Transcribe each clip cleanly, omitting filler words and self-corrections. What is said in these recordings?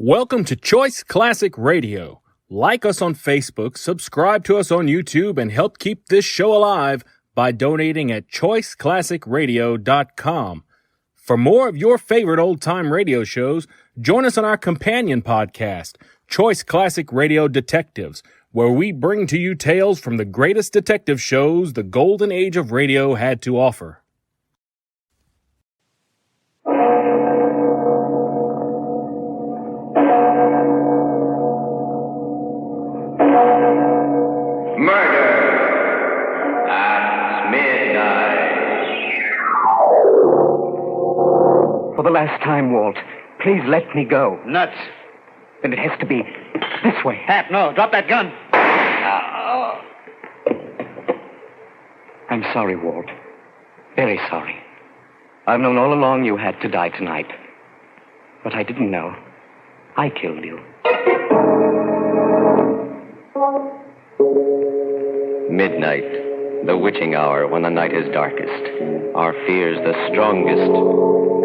Welcome to Choice Classic Radio. Like us on Facebook, subscribe to us on YouTube, and help keep this show alive by donating at choiceclassicradio.com. For more of your favorite old-time radio shows, join us on our companion podcast, Choice Classic Radio Detectives, where we bring to you tales from the greatest detective shows the golden age of radio had to offer. Murder at midnight. For the last time, Walt, please let me go. Nuts. Then it has to be this way. Hap, no, drop that gun. I'm sorry, Walt. Very sorry. I've known all along you had to die tonight. But I didn't know. I killed you. Midnight, the witching hour when the night is darkest, our fears the strongest,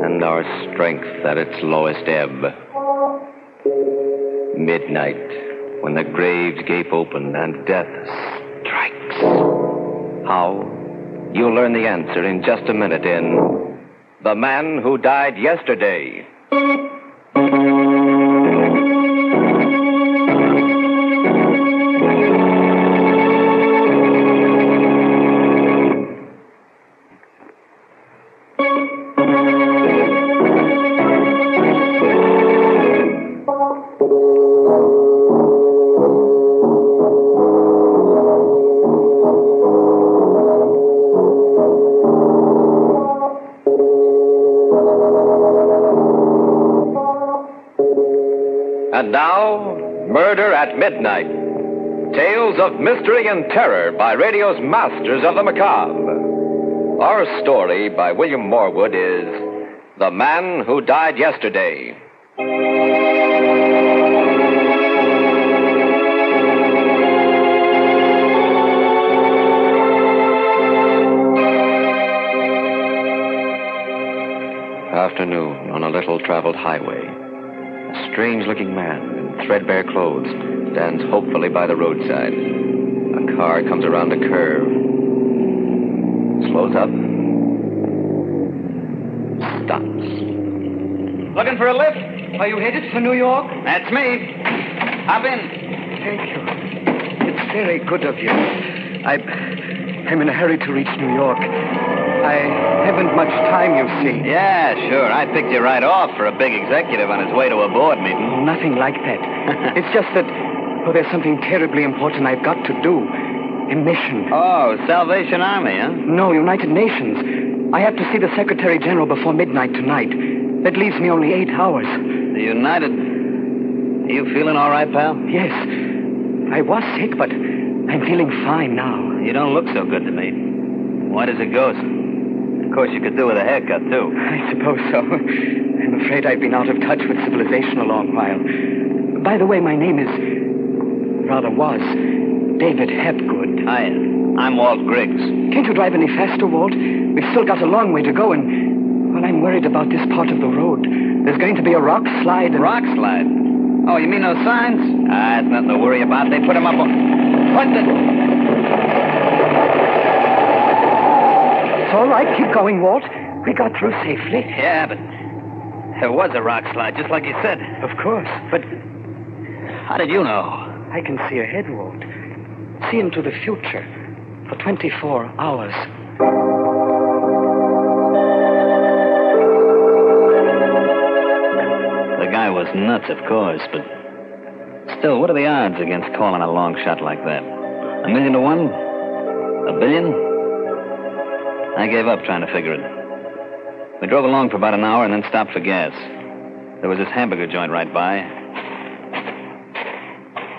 and our strength at its lowest ebb. Midnight, when the graves gape open and death strikes. How? You'll learn the answer in just a minute in The Man Who Died Yesterday. And now, Murder at Midnight. Tales of mystery and terror by radio's masters of the macabre. Our story by William Morwood is The Man Who Died Yesterday. Afternoon on a little-traveled highway. A strange-looking man in threadbare clothes stands hopefully by the roadside. A car comes around a curve. Slows up. Stops. Looking for a lift? Are you headed for New York? That's me. Hop in. Thank you. It's very good of you. I'm in a hurry to reach New York. I haven't much time, you see. Yeah, sure. I picked you right off for a big executive on his way to a board meeting. Nothing like that. It's just that, there's something terribly important I've got to do. A mission. Oh, Salvation Army, huh? No, United Nations. I have to see the Secretary General before midnight tonight. That leaves me only 8 hours. The United... Are you feeling all right, pal? Yes. I was sick, but I'm feeling fine now. You don't look so good to me. White as a ghost. Of course, you could do with a haircut, too. I suppose so. I'm afraid I've been out of touch with civilization a long while. By the way, my name is... was... David Hapgood. Hi, I'm Walt Griggs. Can't you drive any faster, Walt? We've still got a long way to go, and... well, I'm worried about this part of the road. There's going to be a rock slide and... Rock slide? Oh, you mean those signs? It's nothing to worry about. They put them up on... What the... It's all right. Keep going, Walt. We got through safely. Yeah, but there was a rock slide, just like you said. Of course, but How did you know? I can see ahead, Walt. See into the future for 24 hours. The guy was nuts, of course, but still, what are the odds against calling a long shot like that? 1,000,000 to 1? 1,000,000,000? I gave up trying to figure it. We drove along for about an hour and then stopped for gas. There was this hamburger joint right by.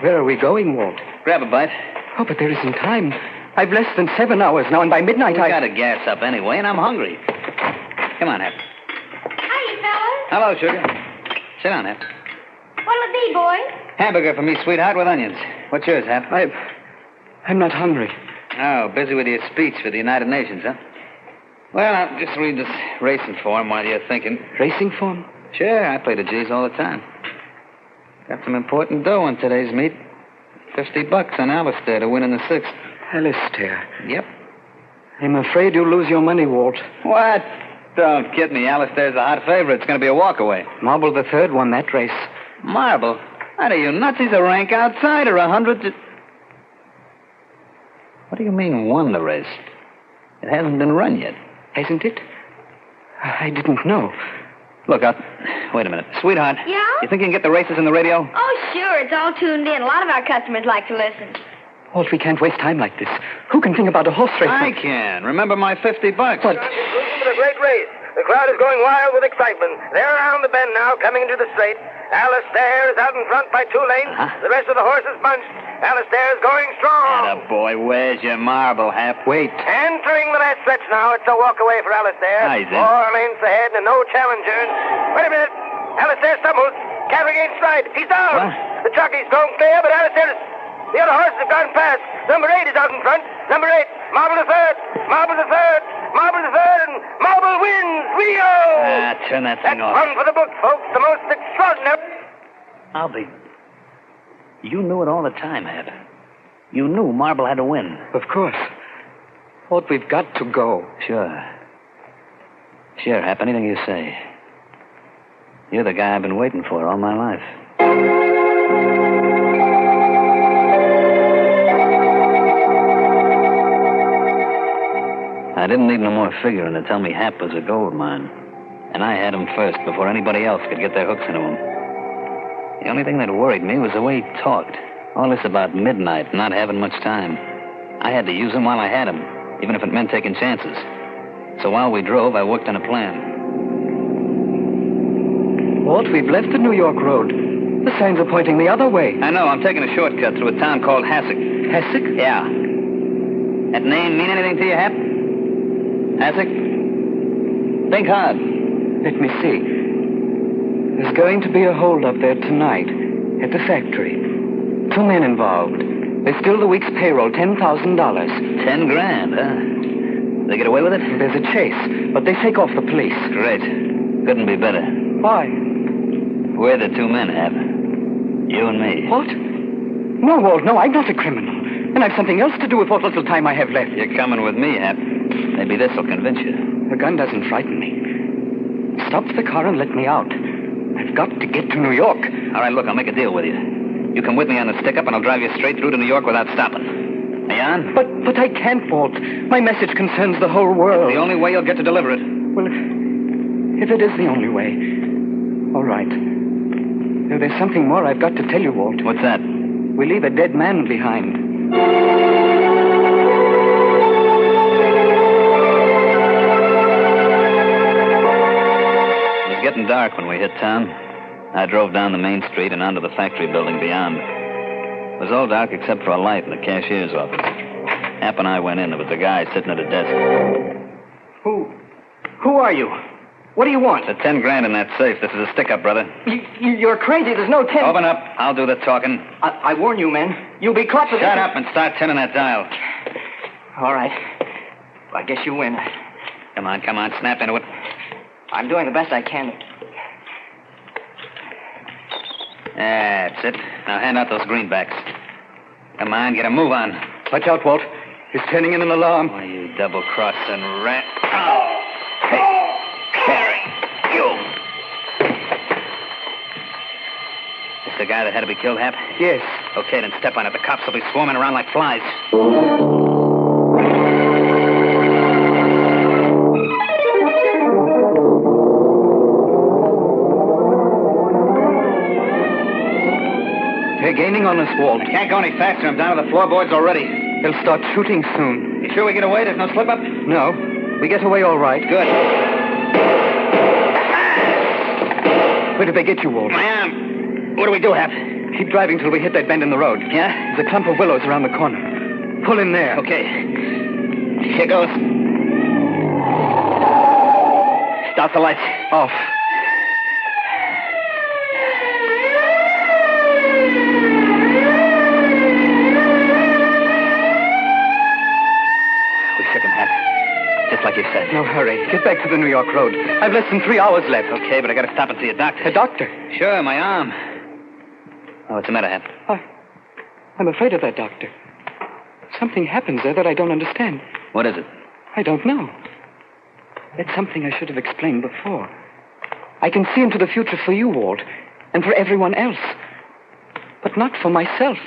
Where are we going, Walt? Grab a bite. Oh, but there isn't time. I've less than 7 hours now, and by midnight We I... gotta gas up anyway, and I'm hungry. Come on, Hep. Hiya, fellas. Hello, sugar. Sit down, Hep. What'll it be, boys? Hamburger for me, sweetheart, with onions. What's yours, Hep? I'm not hungry. Oh, busy with your speech for the United Nations, huh? Well, I'll just read this racing form while you're thinking. Racing form? Sure, I play the G's all the time. Got some important dough on today's meet. $50 on Alistair to win in the sixth. Alistair. Yep. I'm afraid you'll lose your money, Walt. What? Don't kid me. Alistair's a hot favorite. It's going to be a walkaway. Marble the Third won that race. Marble? What are you, nuts? He's a rank outsider. 100 to... What do you mean won the race? It hasn't been run yet. Hasn't it? I didn't know. Look, wait a minute. Sweetheart. Yeah? You think you can get the races in the radio? Oh, sure. It's all tuned in. A lot of our customers like to listen. Walt, we can't waste time like this. Who can think about a horse race? I can. Remember my $50. What? Listen to the great race. The crowd is going wild with excitement. They're around the bend now, coming into the straight. Alistair is out in front by 2 lanes. The rest of the horses bunched. Alistair is going strong. Attaboy, where's your marble, Hap? Wait. Entering the last stretch now. It's a walk away for Alistair. Nice, eh? 4 lanes ahead and no challengers. Wait a minute. Alistair stumbles. Can't regain stride. He's down. What? The jockey's going clear, but Alistair is... The other horses have gone past. Number 8 is out in front. Number 8, Marble the Third. Marble the Third. Marble the Third, and Marble wins. Rio! Turn that thing That's off. one for the book, folks. The most extraordinary... I'll be... You knew it all the time, Hap. You knew Marble had to win. Of course. Walt, we've got to go. Sure. Sure, Hap, anything you say. You're the guy I've been waiting for all my life. I didn't need no more figuring to tell me Hap was a gold mine. And I had him first before anybody else could get their hooks into him. The only thing that worried me was the way he talked. All this about midnight, not having much time. I had to use him while I had him, even if it meant taking chances. So while we drove, I worked on a plan. Walt, we've left the New York road. The signs are pointing the other way. I know, I'm taking a shortcut through a town called Hassock. Hassock? Yeah. That name mean anything to you, Hap? Hassock? Think hard. Let me see. There's going to be a hold-up there tonight at the factory. 2 men involved. They steal the week's payroll, $10,000. 10 grand, huh? They get away with it? There's a chase, but they shake off the police. Great. Couldn't be better. Why? We're the 2 men, Hap. You and me. What? No, Walt, no, I'm not a criminal. And I've something else to do with what little time I have left. You're coming with me, Hap. Maybe this'll convince you. The gun doesn't frighten me. Stop the car and let me out. I've got to get to New York. All right, look, I'll make a deal with you. You come with me on the stick-up, and I'll drive you straight through to New York without stopping. Are you on? But I can't, Walt. My message concerns the whole world. The only way you'll get to deliver it. Well, if it is the only way, all right. Now, there's something more I've got to tell you, Walt. What's that? We leave a dead man behind. It was getting dark when we hit town. I drove down the main street and onto the factory building beyond. It was all dark except for a light in the cashier's office. Hap and I went in. There was a guy sitting at a desk. Who are you? What do you want? The 10 grand in that safe. This is a stick-up, brother. You're crazy. There's no 10. Open up. I'll do the talking. I warn you, man. You'll be caught with Shut up and start turning that dial. All right. I guess you win. Come on. Snap into it. I'm doing the best I can. That's it. Now hand out those greenbacks. Come on, get a move on. Watch out, Walt. He's turning in an alarm. Oh, you double-crossing rat. Oh. Hey. Carry. You. This the guy that had to be killed, Hap? Yes. Okay, then step on it. The cops will be swarming around like flies. They're gaining on us, Walt. I can't go any faster. I'm down to the floorboards already. They'll start shooting soon. You sure we get away? There's no slip-up? No. We get away all right. Good. Where did they get you, Walt? I am. What do we do, Hap? Keep driving till we hit that bend in the road. Yeah? There's a clump of willows around the corner. Pull in there. Okay. Here goes. Start the lights. Off. We shook him, Hap. Just like you said. No hurry. Get back to the New York road. I've less than 3 hours left. Okay, but I gotta stop and see a doctor. A doctor? Sure, my arm. Oh, what's the matter, Hap? I'm afraid of that, Doctor. Something happens there that I don't understand. What is it? I don't know. It's something I should have explained before. I can see into the future for you, Walt, and for everyone else. But not for myself.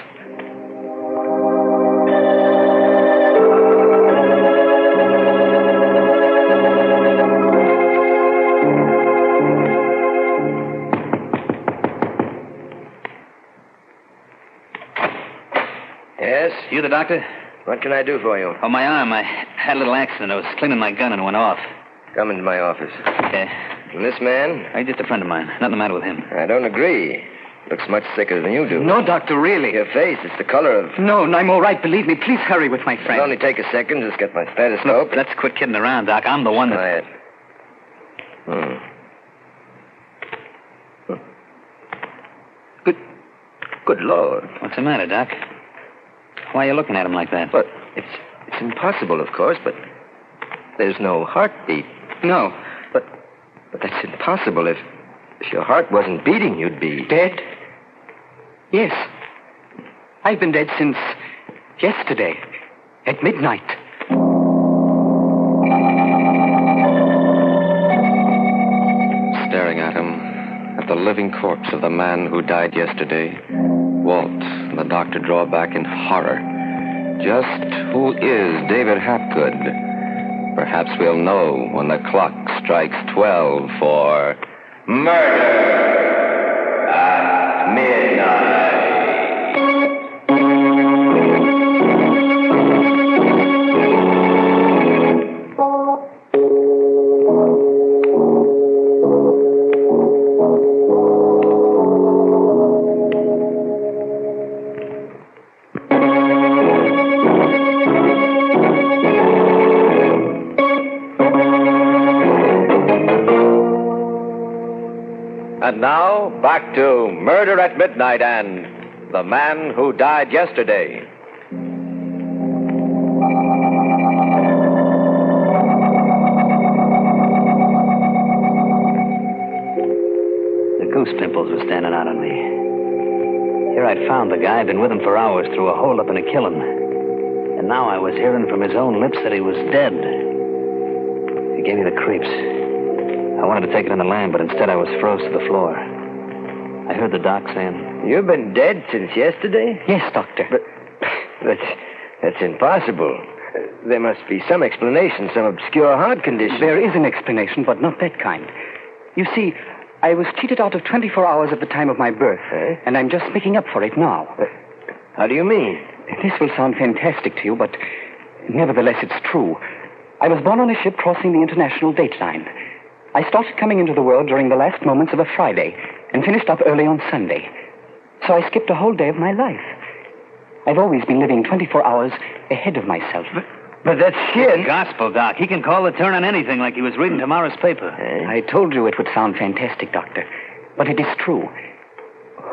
Yes? You the doctor? What can I do for you? Oh, my arm. I had a little accident. I was cleaning my gun and it went off. Come into my office. Okay. And this man? He's just a friend of mine. Nothing the matter with him. I don't agree. Looks much sicker than you do. No, Doctor, really. Your face, it's the color of... No, I'm all right. Believe me. Please hurry with my friend. It'll only take a second. Just get my stethoscope. Let's quit kidding around, Doc. I'm the one that... Quiet. Good Lord. What's the matter, Doc? Why are you looking at him like that? But it's impossible, of course, but there's no heartbeat. No. But that's impossible. If your heart wasn't beating, you'd be... Dead? Yes. I've been dead since yesterday, at midnight. Staring at him, at the living corpse of the man who died yesterday, Walt and the doctor draw back in horror. Just who is David Hapgood? Perhaps we'll know when the clock strikes 12 for Murder at Midnight. And now, back to Murder at Midnight and The Man Who Died Yesterday. The goose pimples were standing out on me. Here I'd found the guy, been with him for hours through a holdup and a killing. And now I was hearing from his own lips that he was dead. It gave me the creeps. I wanted to take it in the land, but instead I was froze to the floor. I heard the doc saying... You've been dead since yesterday? Yes, Doctor. But that's impossible. There must be some explanation, some obscure heart condition. There is an explanation, but not that kind. You see, I was cheated out of 24 hours at the time of my birth, and I'm just making up for it now. How do you mean? This will sound fantastic to you, but nevertheless it's true. I was born on a ship crossing the international date line. I started coming into the world during the last moments of a Friday and finished up early on Sunday. So I skipped a whole day of my life. I've always been living 24 hours ahead of myself. But that's shit. Gospel, Doc. He can call the turn on anything like he was reading tomorrow's paper. I told you it would sound fantastic, Doctor. But it is true.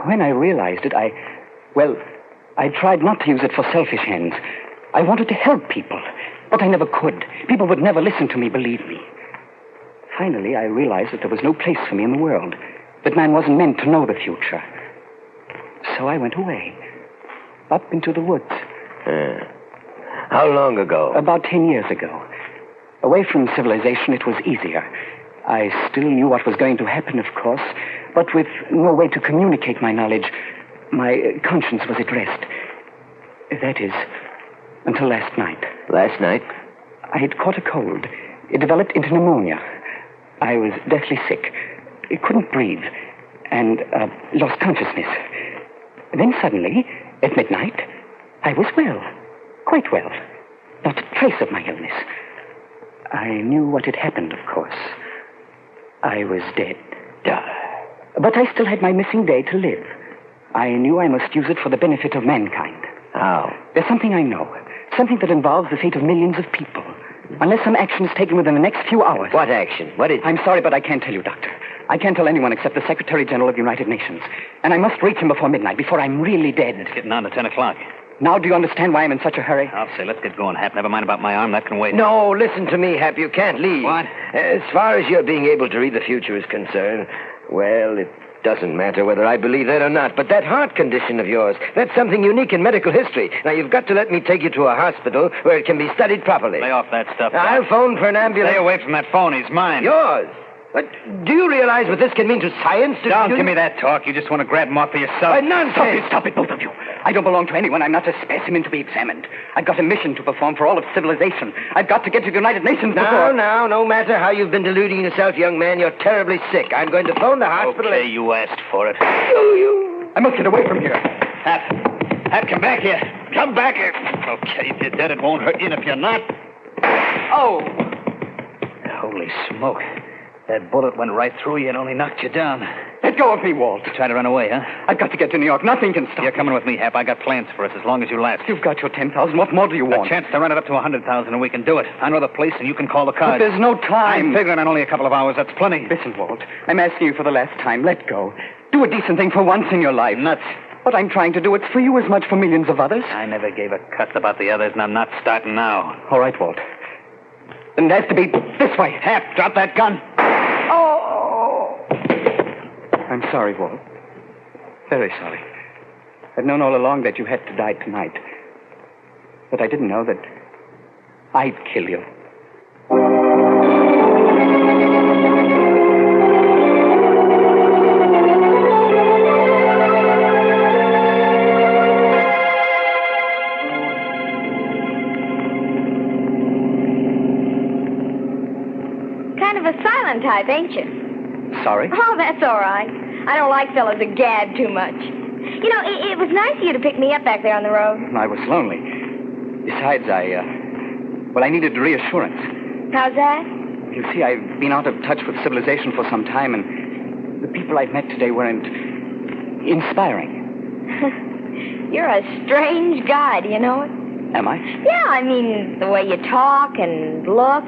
When I realized it, I tried not to use it for selfish ends. I wanted to help people, but I never could. People would never listen to me, believe me. Finally, I realized that there was no place for me in the world, that man wasn't meant to know the future. So I went away, up into the woods. How long ago? About 10 years ago. Away from civilization, it was easier. I still knew what was going to happen, of course, but with no way to communicate my knowledge, my conscience was at rest. That is, until last night. Last night? I had caught a cold. It developed into pneumonia. I was deathly sick. I couldn't breathe and lost consciousness. Then suddenly, at midnight, I was well. Quite well. Not a trace of my illness. I knew what had happened, of course. I was dead. But I still had my missing day to live. I knew I must use it for the benefit of mankind. How? There's something I know. Something that involves the fate of millions of people. Unless some action is taken within the next few hours. What action? What is it? I'm sorry, but I can't tell you, Doctor. I can't tell anyone except the Secretary General of the United Nations. And I must reach him before midnight, before I'm really dead. It's getting on to 10 o'clock. Now do you understand why I'm in such a hurry? I'll say, let's get going, Hap. Never mind about my arm. That can wait. No, listen to me, Hap. You can't leave. What? As far as your being able to read the future is concerned, well, Doesn't matter whether I believe that or not, but that heart condition of yours, that's something unique in medical history. Now, you've got to let me take you to a hospital where it can be studied properly. Lay off that stuff, Now, Doc. I'll phone for an ambulance. Stay away from that phone. He's mine. Yours? But do you realize what this can mean to science? Don't give me that talk. You just want to grab him off for yourself. Nonsense! Stop it, both of you. I don't belong to anyone. I'm not a specimen to be examined. I've got a mission to perform for all of civilization. I've got to get to the United Nations before... Now, no matter how you've been deluding yourself, young man, you're terribly sick. I'm going to phone the hospital. Okay, you asked for it. I must get away from here. Hap, come back here. Come back here. Okay, if you're dead, it won't hurt you, and if you're not... Oh! Holy smoke. That bullet went right through you and only knocked you down. Let go of me, Walt. You try to run away, huh? I've got to get to New York. Nothing can stop You're me. coming with me, Hap. I got plans for us as long as you last. You've got your 10,000. What more do you want? A chance to run it up to 100,000, and we can do it. I know the place, and you can call the But cards. there's no time. I'm figuring on only a couple of hours. That's plenty. Listen, Walt. I'm asking you for the last time. Let go. Do a decent thing for once in your life. Nuts. What I'm trying to do, it's for you as much for millions of others. I never gave a cuss about the others, and I'm not starting now. All right, Walt. Then it has to be this way. Hap, drop that gun. Oh! I'm sorry, Walt. Very sorry. I've known all along that you had to die tonight. But I didn't know that I'd kill you. Kind of a silent type, ain't you? Sorry? Oh, that's all right. I don't like fellas that gab too much. You know, it was nice of you to pick me up back there on the road. I was lonely. Besides, I needed reassurance. How's that? You see, I've been out of touch with civilization for some time, and the people I've met today weren't inspiring. You're a strange guy, do you know it? Am I? Yeah, I mean, the way you talk and look.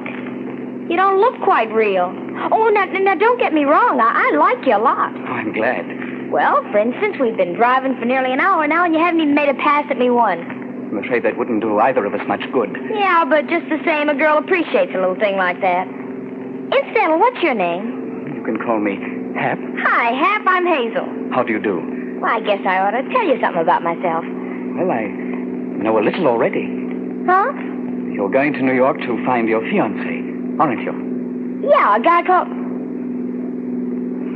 You don't look quite real. Oh, now don't get me wrong. I like you a lot. Oh, I'm glad. Well, for instance, we've been driving for nearly an hour now, and you haven't even made a pass at me once. I'm afraid that wouldn't do either of us much good. Yeah, but just the same, a girl appreciates a little thing like that. Incidental, what's your name? You can call me Hap. Hi, Hap. I'm Hazel. How do you do? Well, I guess I ought to tell you something about myself. Well, I know a little already. Huh? You're going to New York to find your fiancé, aren't you? Yeah, a guy called...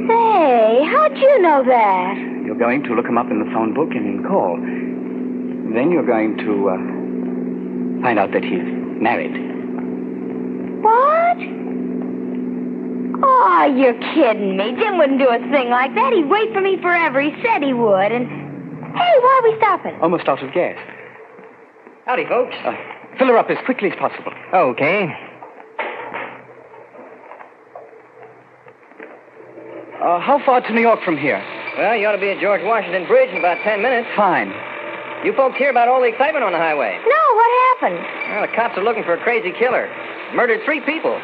Say, how'd you know that? You're going to look him up in the phone book and call. Then you're going to find out that he's married. What? Oh, you're kidding me. Jim wouldn't do a thing like that. He'd wait for me forever. He said he would. And, hey, why are we stopping? Almost out of gas. Howdy, folks. Fill her up as quickly as possible. Okay. How far to New York from here? Well, you ought to be at George Washington Bridge in about 10 minutes. Fine. You folks hear about all the excitement on the highway? No, what happened? Well, the cops are looking for a crazy killer. Murdered 3 people.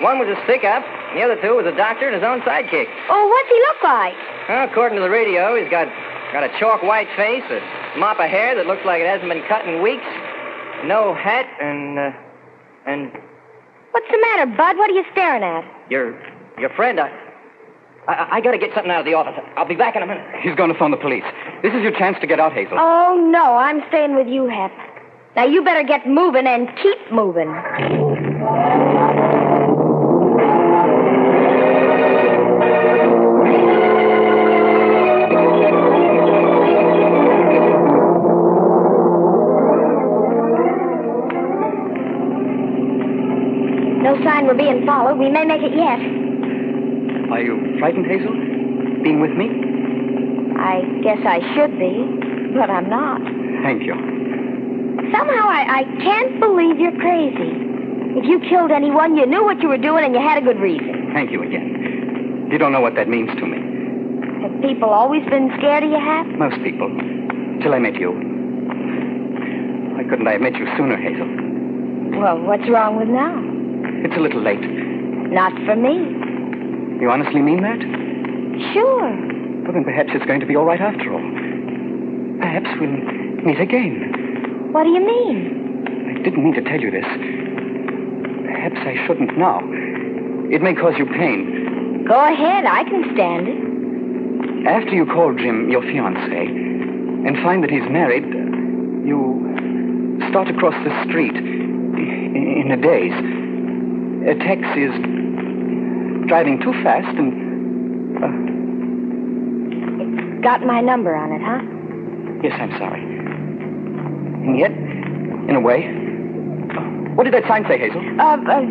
One was a stick-up, and the other 2 was a doctor and his own sidekick. Oh, what's he look like? Well, according to the radio, he's got a chalk white face, a mop of hair that looks like it hasn't been cut in weeks, no hat, and... What's the matter, Bud? What are you staring at? Your friend, I got to get something out of the office. I'll be back in a minute. He's going to phone the police. This is your chance to get out, Hazel. Oh, no, I'm staying with you, Hap. Now, you better get moving and keep moving. No sign we're being followed. We may make it yet. Are you frightened, Hazel? Being with me? I guess I should be, but I'm not. Thank you. Somehow I can't believe you're crazy. If you killed anyone, you knew what you were doing and you had a good reason. Thank you again. You don't know what that means to me. Have people always been scared of you, Hap? Most people. Till I met you. Why couldn't I have met you sooner, Hazel? Well, what's wrong with now? It's a little late. Not for me. You honestly mean that? Sure. Well, then perhaps it's going to be all right after all. Perhaps we'll meet again. What do you mean? I didn't mean to tell you this. Perhaps I shouldn't now. It may cause you pain. Go ahead. I can stand it. after you call Jim your fiancé and find that he's married, you start to cross the street in a daze. Tex is driving too fast and... It's got my number on it, huh? Yes, I'm sorry. And yet, in a way... What did that sign say, Hazel?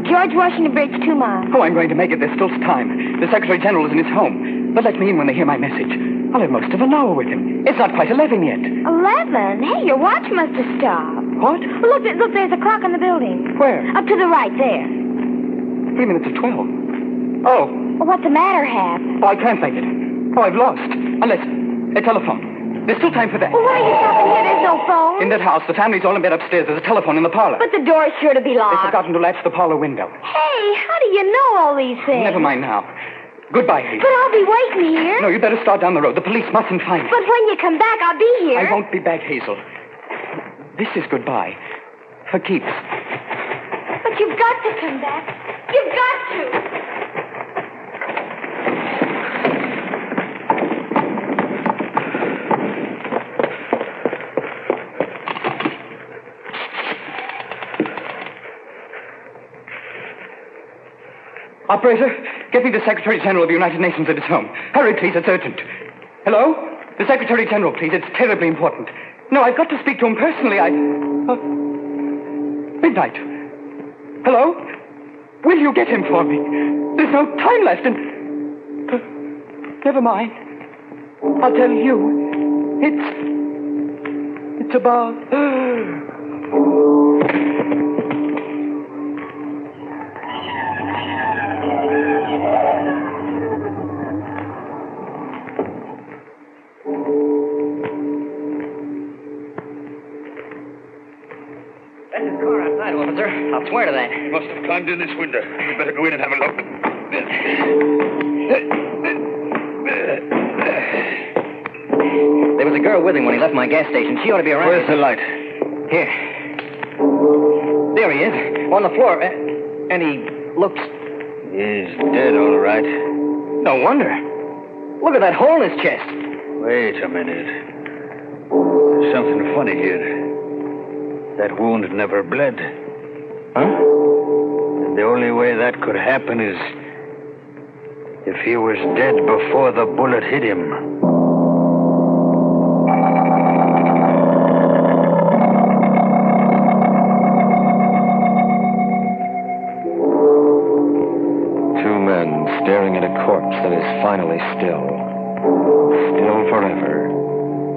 George Washington Bridge, 2 miles. Oh, I'm going to make it. There's still time. The Secretary General is in his home. But let me in when they hear my message. I'll have most of an hour with him. It's not quite 11 yet. 11? Hey, your watch must have stopped. What? Look, there's a clock on the building. Where? Up to the right, there. 3 minutes of 12. Oh. Well, what's the matter, Hap? Oh, I can't make it. Oh, I've lost. Unless... a telephone. There's still time for that. Well, why are you stopping here? There's no phone. In that house, the family's all in bed upstairs. There's a telephone in the parlor. But the door's sure to be They've locked. forgotten to latch the parlor window. Hey, how do you know all these things? Never mind now. Goodbye, Hazel. But I'll be waiting here. No, you'd better start down the road. The police mustn't find you. But when you come back, I'll be here. I won't be back, Hazel. This is goodbye. For keeps. But you've got to come back. You've got to. Operator, get me the Secretary General of the United Nations at his home. Hurry, please. It's urgent. Hello? The Secretary General, please. It's terribly important. No, I've got to speak to him personally. Midnight. Hello? Will you get him for me? There's no time left and... never mind. I'll tell you. It's about... That's his car outside, officer. I'll swear to that. Must have climbed in this window. We'd better go in and have a look. There was a girl with him when he left my gas station. She ought to be around. Where's the light? Here. There he is, on the floor. And he looks... He's dead, all right. No wonder. Look at that hole in his chest. Wait a minute. There's something funny here. That wound never bled. Huh? And the only way that could happen is if he was dead before the bullet hit him. Staring at a corpse that is finally still. Still forever.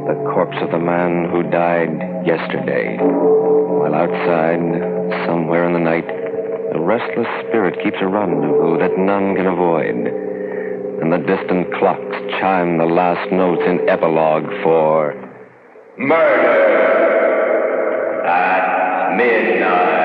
The corpse of the man who died yesterday. While outside, somewhere in the night, a restless spirit keeps a rendezvous that none can avoid. And the distant clocks chime the last notes in epilogue for... Murder at Midnight.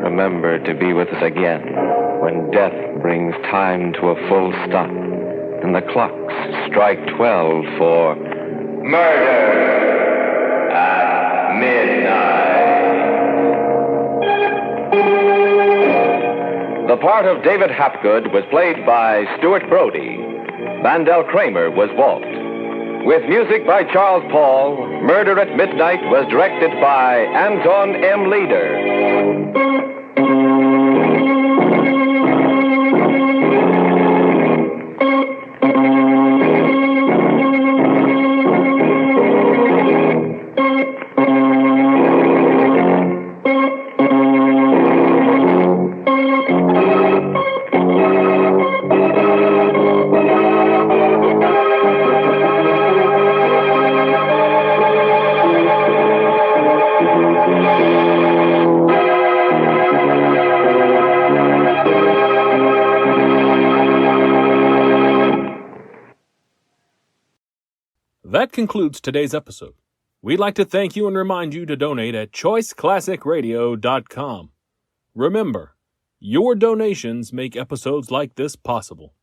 Remember to be with us again when death brings time to a full stop and the clocks strike 12 for Murder at Midnight. The part of David Hapgood was played by Stuart Brody. Vandell Kramer was Walt. With music by Charles Paul, Murder at Midnight was directed by Anton M. Leader. That concludes today's episode. We'd like to thank you and remind you to donate at choiceclassicradio.com. Remember, your donations make episodes like this possible.